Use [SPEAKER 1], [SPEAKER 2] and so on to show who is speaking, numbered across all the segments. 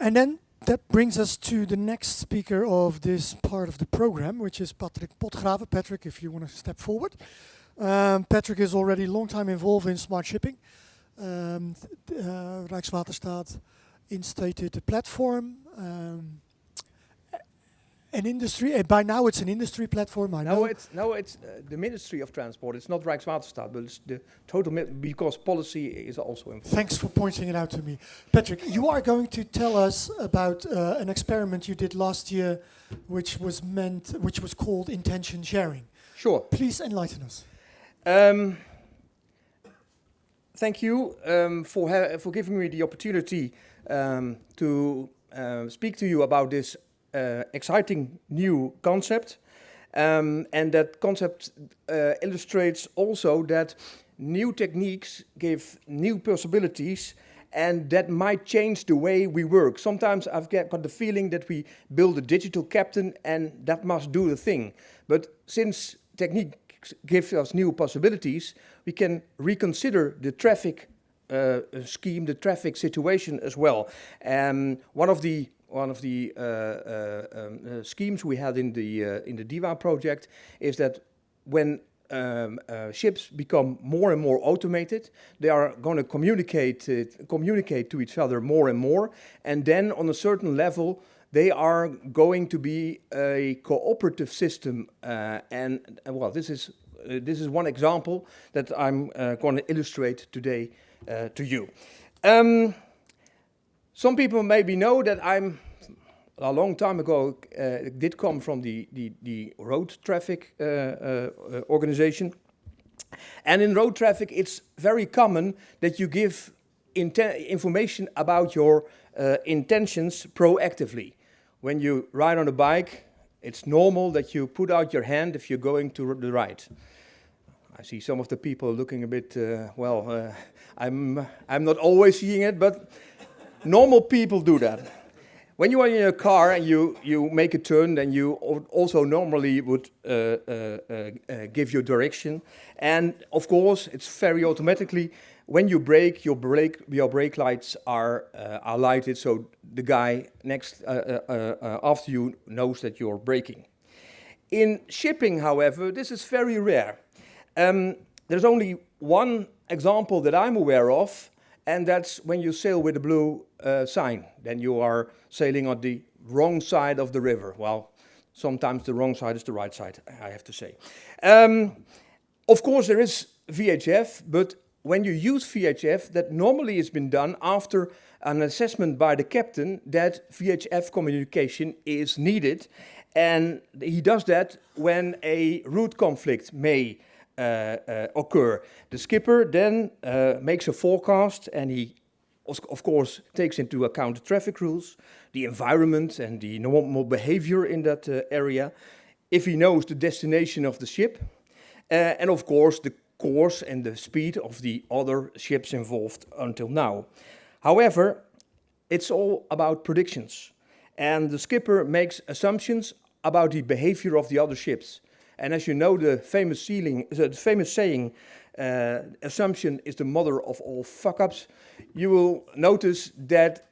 [SPEAKER 1] And then that brings us to the next speaker of this part of the program, which is Patrick Potgraven. Patrick, if you want to step forward. Patrick is already a long time involved in smart shipping. Rijkswaterstaat instated a platform, an industry. By now, it's an industry platform. I know.
[SPEAKER 2] No, it's the Ministry of Transport. It's not Rijkswaterstaat, but it's the total because policy is also involved.
[SPEAKER 1] Thanks for pointing it out to me, Patrick. You are going to tell us about an experiment you did last year, which was called intention sharing.
[SPEAKER 2] Sure.
[SPEAKER 1] Please enlighten us.
[SPEAKER 2] Thank you for giving me the opportunity to speak to you about this exciting new concept. And that concept illustrates also that new techniques give new possibilities, and that might change the way we work. Sometimes I've got the feeling that we build a digital captain and that must do the thing. But since technique gives us new possibilities, we can reconsider the traffic scheme, the traffic situation as well. One of the schemes we had in the DIVA project is that when ships become more and more automated, they are going to communicate to each other more and more, and then on a certain level they are going to be a cooperative system, well, this is one example that I'm going to illustrate today to you. Some people maybe know that I'm a long time ago did come from the road traffic organization, and in road traffic it's very common that you give information about your intentions proactively. When you ride on a bike, it's normal that you put out your hand if you're going to the right. I see some of the people looking a bit, I'm not always seeing it, but normal people do that. When you are in a car and you make a turn, then you also normally would give your direction. And of course, it's very automatically, when you brake, your brake lights are lighted, so the guy next after you knows that you're braking. In shipping, however, this is very rare. There's only one example that I'm aware of, and that's when you sail with a blue sign. Then you are sailing on the wrong side of the river. Well, sometimes the wrong side is the right side, I have to say. Of course, there is VHF, but when you use VHF, that normally has been done after an assessment by the captain that VHF communication is needed. And he does that when a route conflict may occur. The skipper then makes a forecast, and he, of course, takes into account the traffic rules, the environment, and the normal behavior in that area. If he knows the destination of the ship, and of course the course and the speed of the other ships involved until now. However, it's all about predictions, and the skipper makes assumptions about the behavior of the other ships. And as you know, the famous saying, assumption is the mother of all fuck-ups, you will notice that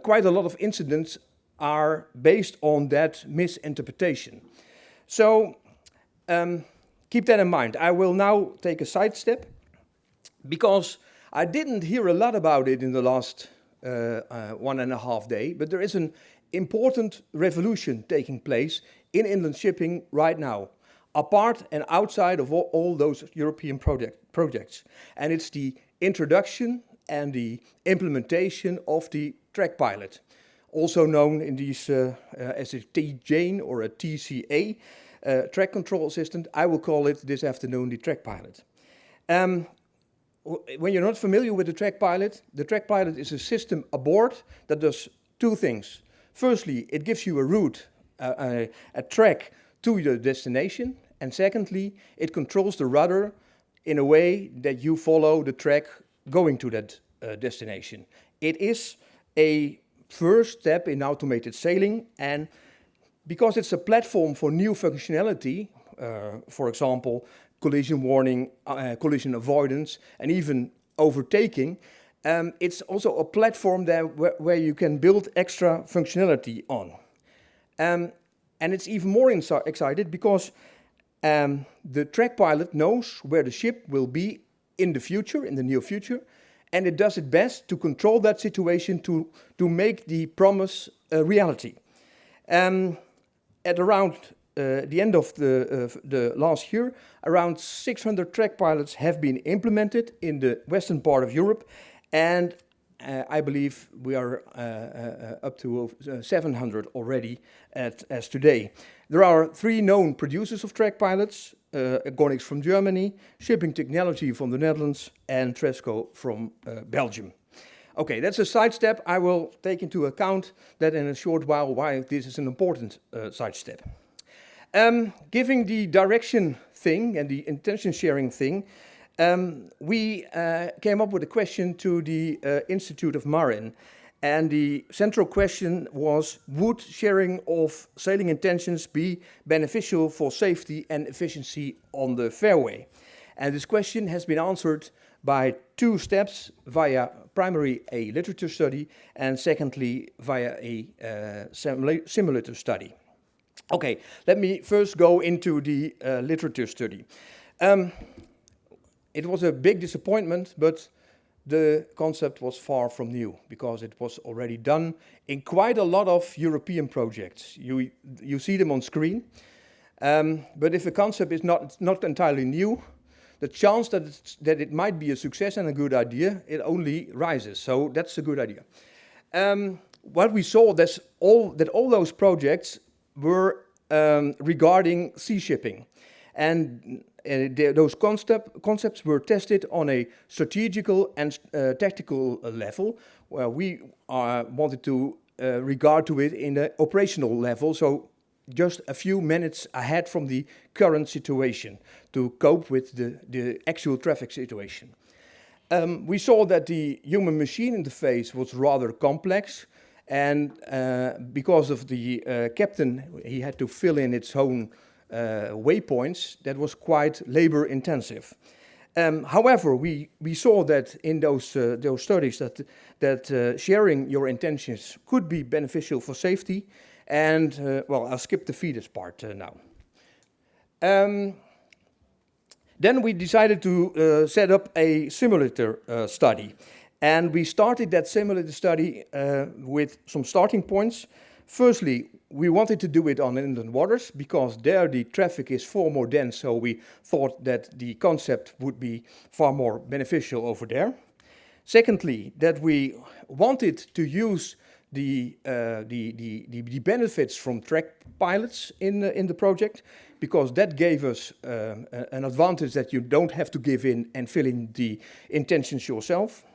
[SPEAKER 2] quite a lot of incidents are based on that misinterpretation. So keep that in mind. I will now take a sidestep, because I didn't hear a lot about it in the last 1.5 days, but there is an important revolution taking place in inland shipping right now, apart and outside of all those European projects. And it's the introduction and the implementation of the track pilot, also known in these as a T-Jane or a TCA, track control assistant. I will call it this afternoon the track pilot. When you're not familiar with the track pilot is a system aboard that does two things. Firstly, it gives you a route, a track to your destination, and secondly, it controls the rudder in a way that you follow the track going to that destination. It is a first step in automated sailing, and because it's a platform for new functionality, for example, collision warning, collision avoidance, and even overtaking, it's also a platform there where you can build extra functionality on. And it's even more excited because the track pilot knows where the ship will be in the future, in the near future, and it does its best to control that situation to make the promise a reality. At around the end of the last year, around 600 track pilots have been implemented in the western part of Europe, and I believe we are up to 700 already as today. There are 3 known producers of track pilots, Agonix from Germany, Shipping Technology from the Netherlands, and Tresco from Belgium. Okay, that's a sidestep. I will take into account that in a short while why this is an important sidestep. Giving the direction thing and the intention sharing thing, we came up with a question to the Institute of Marine, and the central question was, would sharing of sailing intentions be beneficial for safety and efficiency on the fairway? And this question has been answered by 2 steps, via primary a literature study, and secondly via a simulator study. Okay, let me first go into the literature study. It was a big disappointment, but the concept was far from new because it was already done in quite a lot of European projects. You see them on screen, but if a concept is not entirely new, the chance that it might be a success and a good idea, it only rises. So that's a good idea. What we saw that all those projects were regarding sea shipping, and those concepts were tested on a strategical and tactical level, where we wanted to regard to it in the operational level, so just a few minutes ahead from the current situation to cope with the actual traffic situation. We saw that the human-machine interface was rather complex, and because of the captain, he had to fill in its own waypoints. That was quite labor-intensive. However, we saw that in those studies that sharing your intentions could be beneficial for safety. And well, I'll skip the feeders part now. Then we decided to set up a simulator study. And we started that simulator study with some starting points. Firstly, we wanted to do it on inland waters because there the traffic is far more dense, so we thought that the concept would be far more beneficial over there. Secondly, that we wanted to use the benefits from track pilots in the project, because that gave us an advantage that you don't have to give in and fill in the intentions yourself.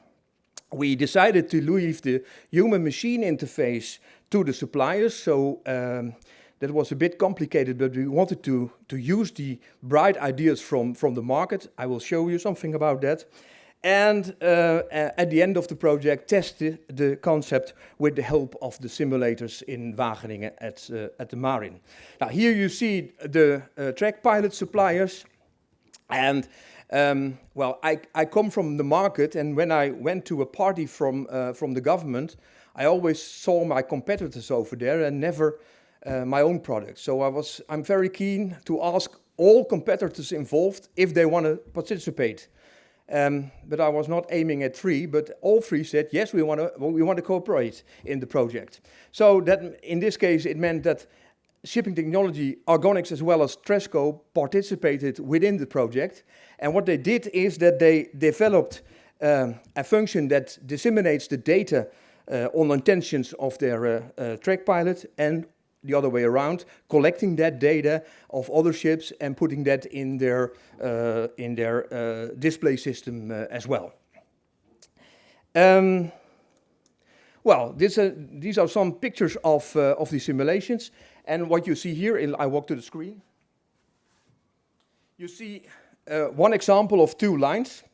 [SPEAKER 2] We decided to leave the human-machine interface to the suppliers, so that was a bit complicated, but we wanted to use the bright ideas from the market. I will show you something about that. And at the end of the project, tested the concept with the help of the simulators in Wageningen at the Marine. Now here you see the track pilot suppliers, and well, I come from the market, and when I went to a party from the government, I always saw my competitors over there and never my own product. So I'm very keen to ask all competitors involved if they want to participate. But I was not aiming at 3, but all 3 said, yes, we want to cooperate in the project. So that, in this case, it meant that Shipping Technology, Agonix, as well as Tresco participated within the project. And what they did is that they developed a function that disseminates the data on intentions of their track pilot, and the other way around, collecting that data of other ships and putting that in their display system as well. Well, these are some pictures of the simulations, and what you see here, I walk to the screen. You see one example of 2 lines,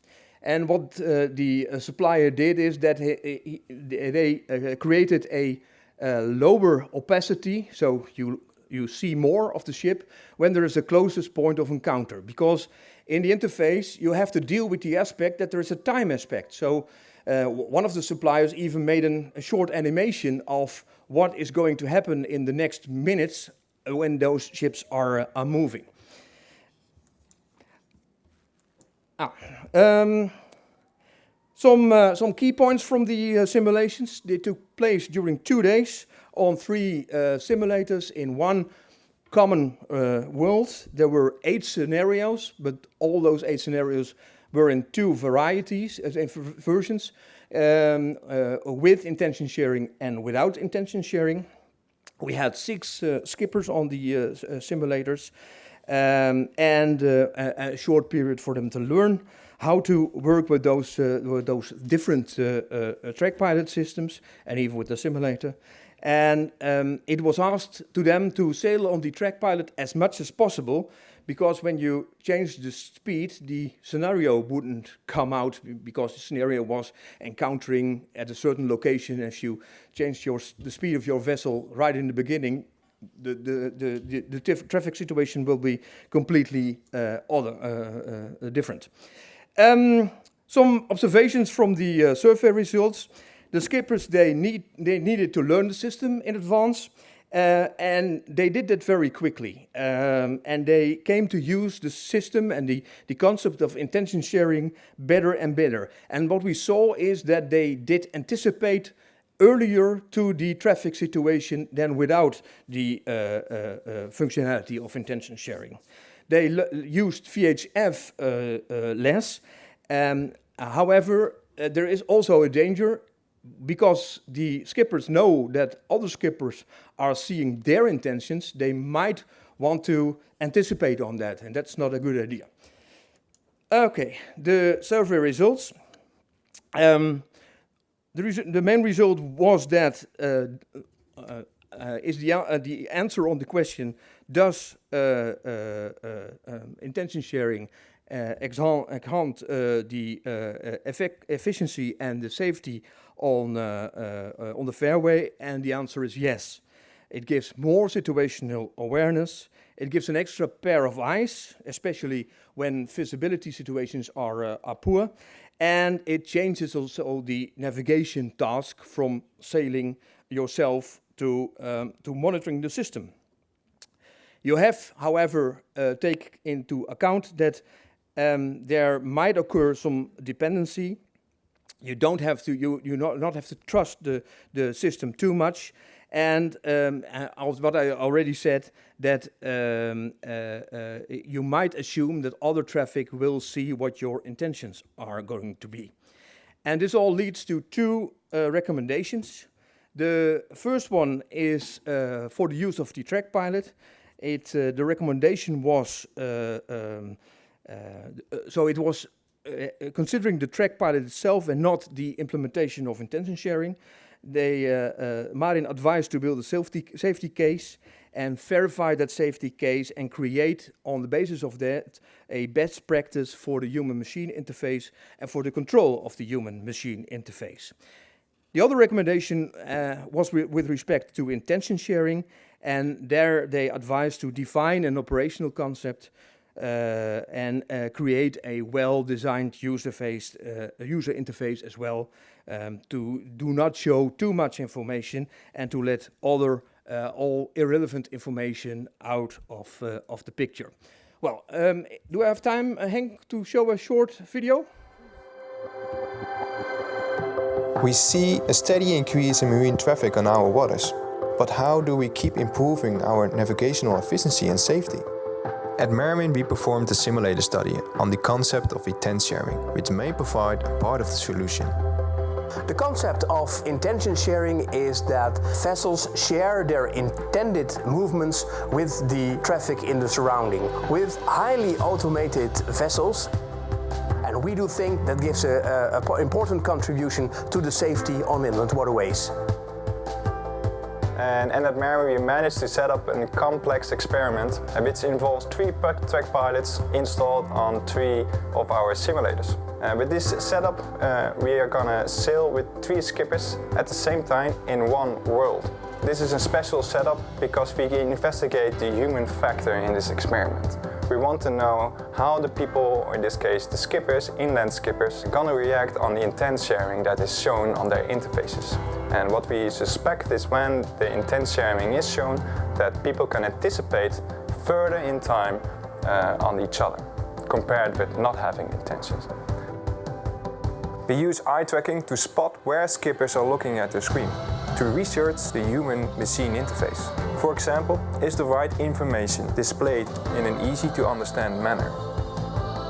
[SPEAKER 2] and what the supplier did is that they created a lower opacity, so you see more of the ship when there is a closest point of encounter, because in the interface you have to deal with the aspect that there is a time aspect. So One of the suppliers even made a short animation of what is going to happen in the next minutes when those ships are moving. Some key points from the simulations. They took place during 2 days on 3 simulators in one common world. There were 8 scenarios, but all those 8 scenarios were in 2 varieties, versions, with intention sharing and without intention sharing. We had 6 skippers on the simulators, and a short period for them to learn how to work with those different track pilot systems, and even with the simulator. And it was asked to them to sail on the track pilot as much as possible, because when you change the speed, the scenario wouldn't come out, because the scenario was encountering at a certain location. If you change the speed of your vessel right in the beginning, the traffic situation will be completely different. Some observations from the survey results. The skippers, they needed to learn the system in advance, and they did that very quickly. And they came to use the system and the concept of intention sharing better and better. And what we saw is that they did anticipate earlier to the traffic situation than without the functionality of intention sharing. They used VHF less. However, there is also a danger, because the skippers know that other skippers are seeing their intentions. They might want to anticipate on that, and that's not a good idea. Okay, the survey results. The main result was that the answer on the question, does intention sharing enhance the efficiency and the safety on the fairway? And the answer is yes. It gives more situational awareness. It gives an extra pair of eyes, especially when visibility situations are poor. And it changes also the navigation task from sailing yourself to monitoring the system. You have, however, take into account that there might occur some dependency. You don't have to, you not have to trust the system too much. And what I already said, that you might assume that other traffic will see what your intentions are going to be. And this all leads to 2 recommendations. The first one is for the use of the track pilot. The recommendation was, so it was considering the track pilot itself and not the implementation of intention sharing. Marin advised to build a safety case and verify that safety case and create, on the basis of that, a best practice for the human-machine interface and for the control of the human-machine interface. The other recommendation was with respect to intention sharing, and there they advised to define an operational concept and create a well-designed user interface as well, to do not show too much information and to let all irrelevant information out of the picture. Well, do I have time, Henk, to show a short video?
[SPEAKER 3] We see a steady increase in marine traffic on our waters, but how do we keep improving our navigational efficiency and safety? At Merwin, we performed a simulator study on the concept of intent sharing, which may provide a part of the solution.
[SPEAKER 4] The concept of intention sharing is that vessels share their intended movements with the traffic in the surrounding. With highly automated vessels, and we do think that gives an important contribution to the safety on inland waterways.
[SPEAKER 5] And at Merwin we managed to set up a complex experiment which involves 3 track pilots installed on 3 of our simulators. With this setup we are gonna sail with 3 skippers at the same time in one world. This is a special setup because we can investigate the human factor in this experiment. We want to know how the people, or in this case the skippers, inland skippers, are gonna react on the intent sharing that is shown on their interfaces. And what we suspect is when the intent sharing is shown, that people can anticipate further in time on each other, compared with not having intentions. We use eye tracking to spot where skippers are looking at their screen, to research the human-machine interface. For example, is the right information displayed in an easy-to-understand manner?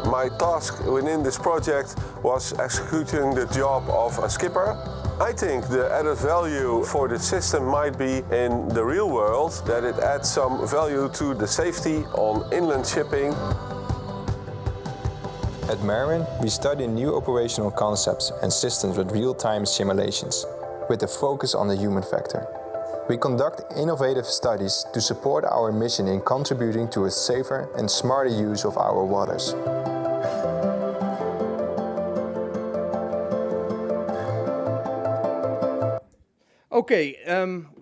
[SPEAKER 6] My task within this project was executing the job of a skipper. I think the added value for the system might be in the real world, that it adds some value to the safety on inland shipping.
[SPEAKER 3] At Merwin, we study new operational concepts and systems with real-time simulations, with a focus on the human factor. We conduct innovative studies to support our mission in contributing to a safer and smarter use of our waters.
[SPEAKER 2] Okay,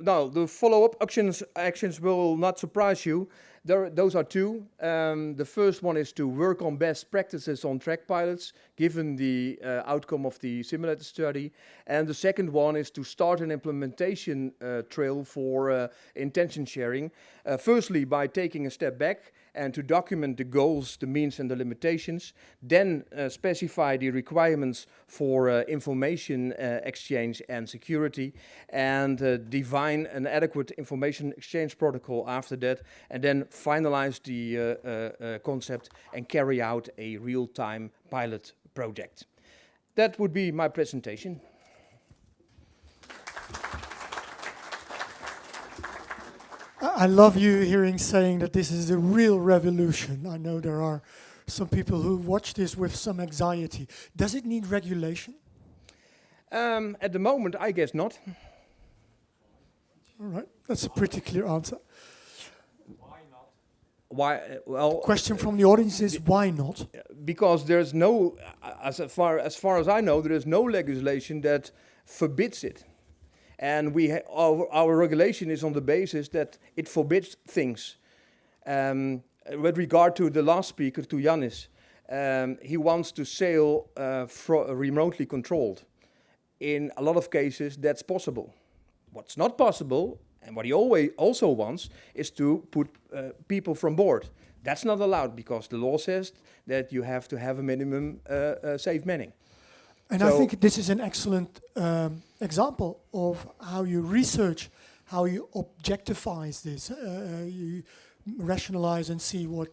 [SPEAKER 2] now the follow-up actions will not surprise you. Those are two. The first one is to work on best practices on track pilots, given the outcome of the simulator study. And the second one is to start an implementation trail for intention sharing. Firstly, by taking a step back and to document the goals, the means and the limitations, then specify the requirements for information exchange and security, and define an adequate information exchange protocol after that, and then finalize the concept and carry out a real-time pilot project. That would be my presentation.
[SPEAKER 1] I love you hearing saying that this is a real revolution. I know there are some people who watch this with some anxiety. Does it need regulation?
[SPEAKER 2] At the moment, I guess not.
[SPEAKER 1] All right, that's a pretty clear answer.
[SPEAKER 2] Why not? Why? Well,
[SPEAKER 1] question from the audience is why not?
[SPEAKER 2] Because there's no, as far as I know, there is no legislation that forbids it. And our regulation is on the basis that it forbids things. With regard to the last speaker, to Yannis, he wants to sail remotely controlled. In a lot of cases, that's possible. What's not possible, and what he also wants, is to put people from board. That's not allowed because the law says that you have to have a minimum safe manning.
[SPEAKER 1] And so I think this is an excellent example of how you research, how you objectify this, you rationalize and see what,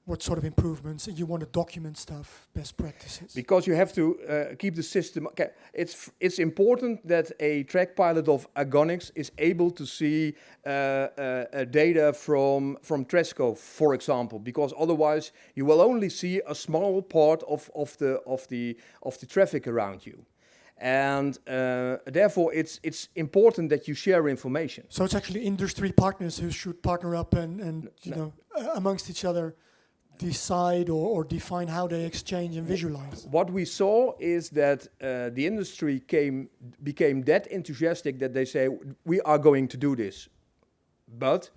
[SPEAKER 1] what sort of improvements, and you want to document stuff, best practices.
[SPEAKER 2] Because you have to keep the system. Okay, it's important that a track pilot of Agonics is able to see data from Tresco, for example, because otherwise you will only see a small part of the traffic around you. And therefore, it's important that you share information.
[SPEAKER 1] So it's actually industry partners who should partner up and amongst each other decide or define how they exchange and visualize.
[SPEAKER 2] What we saw is that the industry became that enthusiastic that they say, we are going to do this. But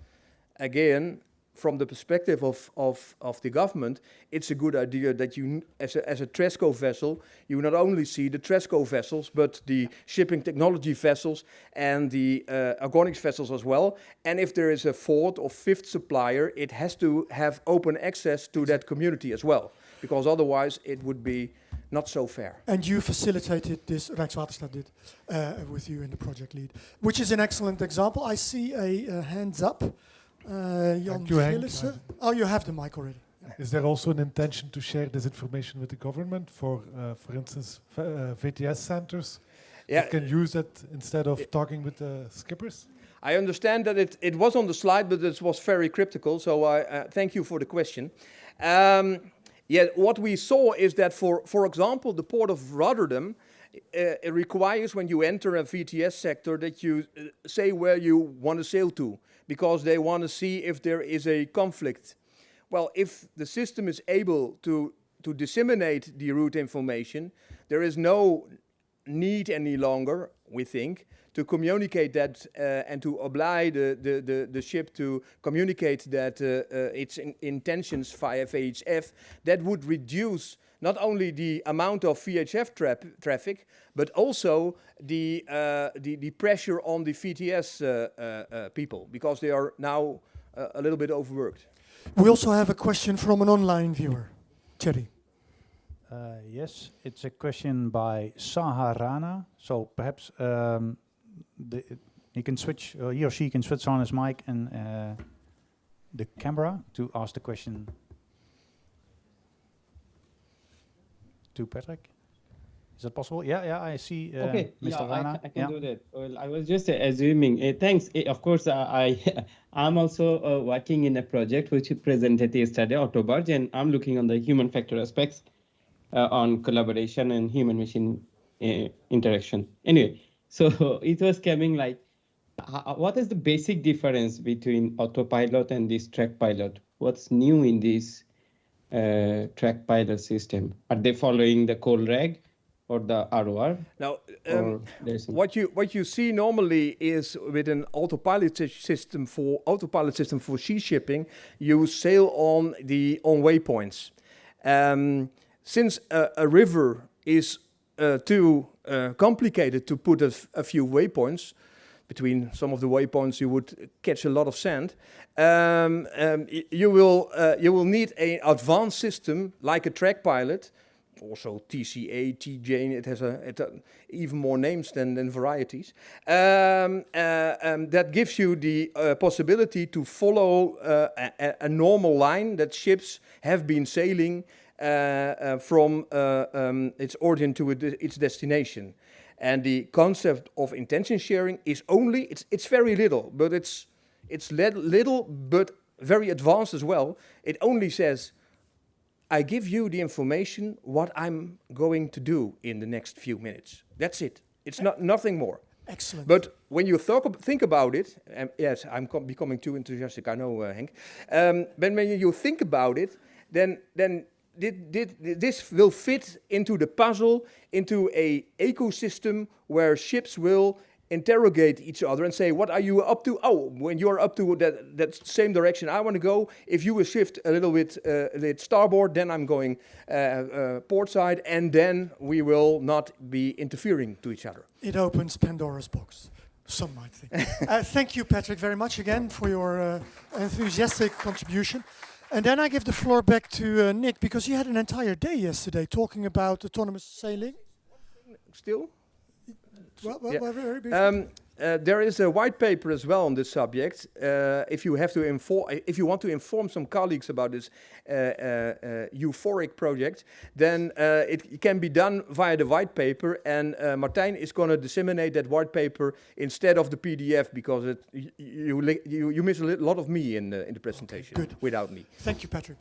[SPEAKER 2] again, from the perspective of the government, it's a good idea that you, as a Tresco vessel, you not only see the Tresco vessels, but the shipping technology vessels and the Agonics vessels as well. And if there is a fourth or fifth supplier, it has to have open access to that community as well, because otherwise it would be not so fair.
[SPEAKER 1] And you facilitated this, Rijkswaterstaat did, with you in the project lead, which is an excellent example. I see a hands up. Jan Gillissen. Oh, you have the mic already.
[SPEAKER 7] Is there also an intention to share this information with the government for instance, VTS centers? Yeah. You can use it instead of talking with the skippers?
[SPEAKER 2] I understand that it was on the slide, but it was very cryptical, so I thank you for the question. What we saw is that, for example, the port of Rotterdam, it requires when you enter a VTS sector that you say where you want to sail to, because they want to see if there is a conflict. Well, if the system is able to disseminate the route information, there is no need any longer, we think, to communicate that and to oblige the ship to communicate that its intentions via VHF. That would reduce not only the amount of VHF traffic, but also the pressure on the VTS people, because they are now a little bit overworked.
[SPEAKER 1] We also have a question from an online viewer. Thierry.
[SPEAKER 8] Yes, it's a question by Saharana. So perhaps he can switch, he or she can switch on his mic and the camera to ask the question to Patrick. Is that possible? Yeah, I see.
[SPEAKER 9] Okay,
[SPEAKER 8] Mr. Rana.
[SPEAKER 9] I can do that. Well, I was just assuming. Thanks. Of course, I'm also working in a project which you presented yesterday, Autobarge, and I'm looking on the human factor aspects on collaboration and human-machine interaction. Anyway, so it was coming like, what is the basic difference between autopilot and this track pilot? What's new in this track pilot system? Are they following the COL-REG or the ROR?
[SPEAKER 2] Now, what you see normally is with an autopilot system for sea shipping, you sail on waypoints. Since a river is too complicated to put a few waypoints, between some of the waypoints you would catch a lot of sand, you will need an advanced system like a track pilot, also TCA, TJ, it has even more names than varieties, that gives you the possibility to follow a normal line that ships have been sailing from its origin to its destination. And the concept of intention sharing is only, it's very little, but it's little but very advanced as well. It only says, I give you the information what I'm going to do in the next few minutes. That's it. It's nothing more.
[SPEAKER 1] Excellent.
[SPEAKER 2] But when you think about it, yes, I'm becoming too enthusiastic, I know, Henk. But when you think about it, then this will fit into the puzzle, into an ecosystem where ships will interrogate each other and say, what are you up to? Oh, when you're up to that same direction I want to go, if you will shift a little bit starboard, then I'm going port side, and then we will not be interfering to each other.
[SPEAKER 1] It opens Pandora's box, some might think. Thank you, Patrick, very much again for your enthusiastic contribution. And then I give the floor back to Nick, because you had an entire day yesterday talking about autonomous sailing.
[SPEAKER 2] Still?
[SPEAKER 1] Well, very briefly.
[SPEAKER 2] There is a white paper as well on this subject. If you want to inform some colleagues about this euphoric project, then it can be done via the white paper. And Martijn is going to disseminate that white paper instead of the PDF, because you miss a lot of me in the presentation.
[SPEAKER 1] Okay, good.
[SPEAKER 2] Without me.
[SPEAKER 1] Thank you, Patrick.